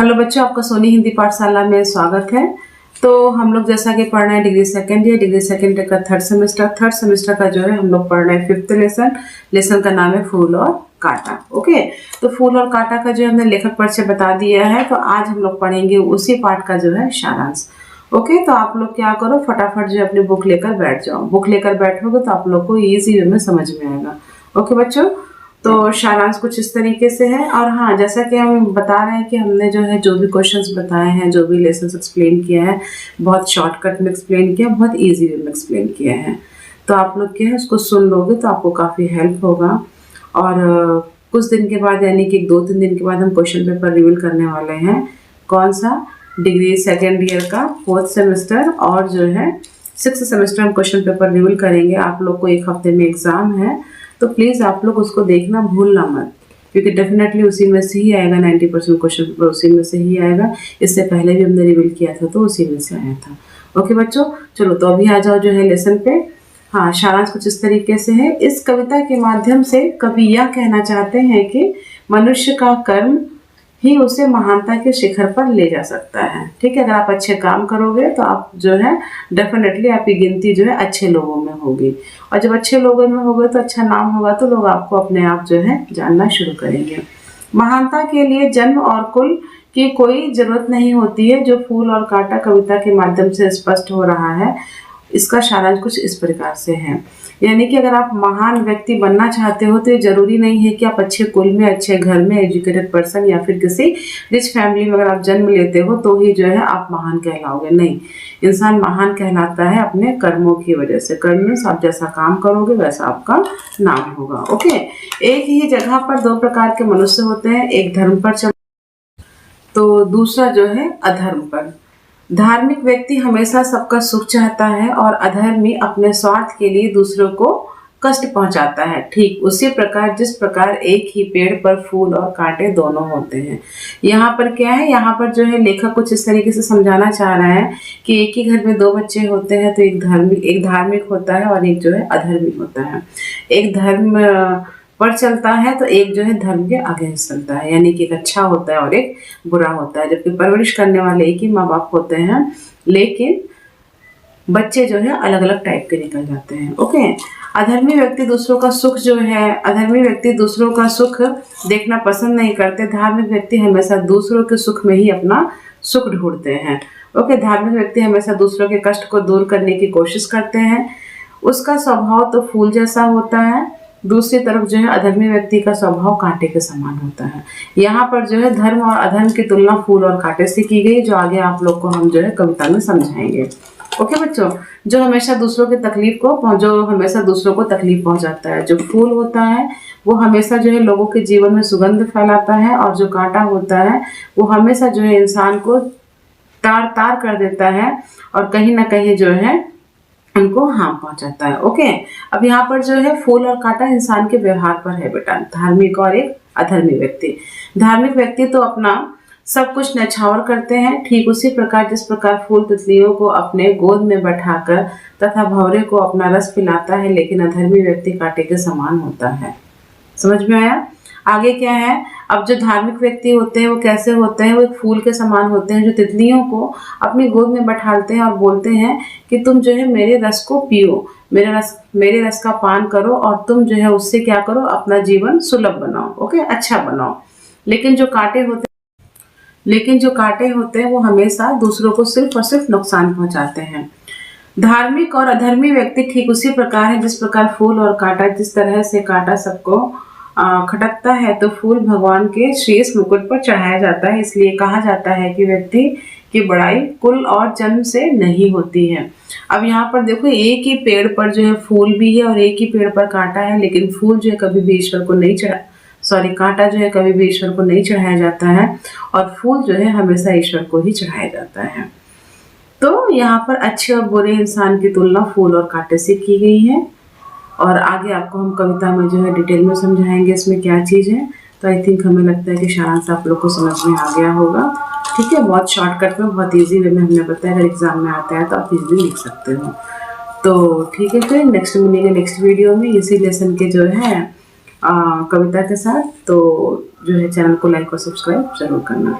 Hello बच्चों, आपका सोनी हिंदी पाठशाला में स्वागत है। तो हम लोग जैसा कि पढ़ रहे हैं डिग्री सेकेंड ईयर का थर्ड सेमेस्टर का जो है हम लोग पढ़ रहे हैं फिफ्थ लेसन का नाम है फूल और कांटा। ओके, तो फूल और कांटा का जो हमने लेखक परिचय बता दिया है, तो आज हम लोग पढ़ेंगे उसी पाठ का जो है सारांश। ओके, तो आप लोग क्या करो, फटाफट जो अपनी बुक लेकर बैठ जाओ। बुक लेकर बैठोगे तो आप लोग को इजी वे में समझ में आएगा। ओके बच्चों, तो सारांश कुछ इस तरीके से है। और हाँ, जैसा कि हम बता रहे हैं कि हमने जो है जो भी क्वेश्चंस बताए हैं, जो भी लेसन एक्सप्लेन किया है, बहुत शॉर्टकट में एक्सप्लेन किया, बहुत इजी वे में एक्सप्लेन किया है। तो आप लोग क्या है उसको सुन लोगे तो आपको काफ़ी हेल्प होगा। और कुछ दिन के बाद यानी कि 2-3 दिन के बाद हम क्वेश्चन पेपर रिवील करने वाले हैं। कौन सा? डिग्री सेकेंड ईयर का 4th सेमेस्टर और जो है 6th सेमेस्टर हम क्वेश्चन पेपर रिवील करेंगे। आप लोग को 1 हफ्ते में एग्जाम है, तो प्लीज़ आप लोग उसको देखना भूलना मत, क्योंकि डेफिनेटली उसी में से ही आएगा। 90% क्वेश्चन पेपर उसी में से ही आएगा। इससे पहले भी हमने रिवील किया था तो उसी में से आया था। ओके बच्चों, चलो तो अभी आ जाओ जो है लेसन पे। हाँ, सारांश कुछ इस तरीके से है। इस कविता के माध्यम से कवि यह कहना चाहते हैं कि मनुष्य का कर्म ही उसे महानता के शिखर पर ले जा सकता है। ठीक है, अगर आप अच्छे काम करोगे तो आप जो है डेफिनेटली आपकी गिनती जो है अच्छे लोगों में होगी, और जब अच्छे लोगों में होगे तो अच्छा नाम होगा, तो लोग आपको अपने आप जो है जानना शुरू करेंगे। महानता के लिए जन्म और कुल की कोई जरूरत नहीं होती है, जो फूल और कांटा कविता के माध्यम से स्पष्ट हो रहा है। इसका सारांश कुछ इस प्रकार से है, यानी कि अगर आप महान व्यक्ति बनना चाहते हो तो ये जरूरी नहीं है कि आप अच्छे कुल में, अच्छे घर में, एजुकेटेड पर्सन या फिर किसी रिच फैमिली में अगर आप जन्म लेते हो तो ही जो है आप महान कहलाओगे। नहीं, इंसान महान कहलाता है अपने कर्मों की वजह से। कर्म में आप जैसा काम करोगे वैसा आपका नाम होगा। ओके, एक ही जगह पर 2 प्रकार के मनुष्य होते हैं, एक धर्म पर चल तो दूसरा जो है अधर्म पर। धार्मिक व्यक्ति हमेशा सबका सुख चाहता है और अधर्मी अपने स्वार्थ के लिए दूसरों को कष्ट पहुंचाता है। ठीक उसी प्रकार जिस प्रकार एक ही पेड़ पर फूल और कांटे दोनों होते हैं। यहाँ पर क्या है, यहाँ पर जो है लेखक कुछ इस तरीके से समझाना चाह रहा है कि एक ही घर में 2 बच्चे होते हैं, तो एक धार्मिक होता है और एक जो है अधर्मी होता है। एक धर्म पर चलता है तो एक जो है धर्म के अगेंस्ट चलता है, यानी कि एक अच्छा होता है और एक बुरा होता है। जबकि परवरिश करने वाले एक ही माँ बाप होते हैं, लेकिन बच्चे जो है अलग अलग टाइप के निकल जाते हैं। ओके, अधर्मी व्यक्ति दूसरों का सुख जो है, अधर्मी व्यक्ति दूसरों का सुख देखना पसंद नहीं करते। धार्मिक व्यक्ति हमेशा दूसरों के सुख में ही अपना सुख ढूंढते हैं। ओके, धार्मिक व्यक्ति हमेशा दूसरों के कष्ट को दूर करने की कोशिश करते हैं। उसका स्वभाव तो फूल जैसा होता है। दूसरी तरफ जो है अधर्मी व्यक्ति का स्वभाव कांटे के समान होता है। यहाँ पर जो है धर्म और अधर्म की तुलना फूल और कांटे से की गई, जो आगे आप लोग को हम जो है कविता में समझाएंगे। ओके बच्चों, जो हमेशा दूसरों की तकलीफ पहुंचाता है। जो फूल होता है वो हमेशा जो है लोगों के जीवन में सुगंध फैलाता है, और जो कांटा होता है वो हमेशा जो है इंसान को तार तार कर देता है और कहीं ना कहीं जो है उनको हार्म पहुंचाता है। ओके, अब यहाँ पर जो है फूल और कांटा इंसान के व्यवहार पर है बेटा, धार्मिक और एक अधर्मी व्यक्ति। धार्मिक व्यक्ति तो अपना सब कुछ न्यौछावर करते हैं। ठीक उसी प्रकार जिस प्रकार फूल तितलियों को अपने गोद में बैठाकर तथा भंवरे को अपना रस पिलाता है, लेकिन अधर्मी व्यक्ति कांटे के समान होता है। समझ में आया? आगे क्या है, अब जो धार्मिक व्यक्ति होते हैं वो कैसे होते हैं? वो एक फूल के समान होते हैं, जो तितलियों को अपनी गोद में बैठाते हैं और बोलते हैं कि तुम जो है मेरे रस को पियो, मेरे रस का पान करो, और तुम जो है उससे क्या करो, अपना जीवन सुलभ बनाओ। ओके, अच्छा बनाओ। लेकिन जो कांटे होते हैं वो हमेशा दूसरों को सिर्फ और सिर्फ नुकसान पहुंचाते हैं। धार्मिक और अधर्मी व्यक्ति ठीक उसी प्रकार है जिस प्रकार फूल और कांटा, जिस तरह से कांटा सबको खटकता है तो फूल भगवान के शीश मुकुट पर चढ़ाया जाता है। इसलिए कहा जाता है कि व्यक्ति की बड़ाई कुल और जन्म से नहीं होती है। अब यहाँ पर देखो, एक ही पेड़ पर जो है फूल भी है और एक ही पेड़ पर कांटा है, लेकिन फूल जो है कभी भी ईश्वर को नहीं कांटा जो है कभी भी ईश्वर को नहीं चढ़ाया जाता है, और फूल जो है हमेशा ईश्वर को ही चढ़ाया जाता है। तो यहाँ पर अच्छे और बुरे इंसान की तुलना फूल और कांटे से की गई है, और आगे आपको हम कविता में जो है डिटेल में समझाएंगे इसमें क्या चीज़ है। तो आई थिंक हमें लगता है कि सारांश आप लोग को समझ में आ गया होगा। ठीक है, बहुत शॉर्टकट में, बहुत इजी वे में हमने बताया। अगर एग्जाम में आता है तो आप इजीली लिख सकते हो। तो ठीक है, फिर नेक्स्ट मिलेंगे नेक्स्ट वीडियो में इसी लेसन के जो है कविता के साथ। तो जो है चैनल को लाइक और सब्सक्राइब जरूर करना।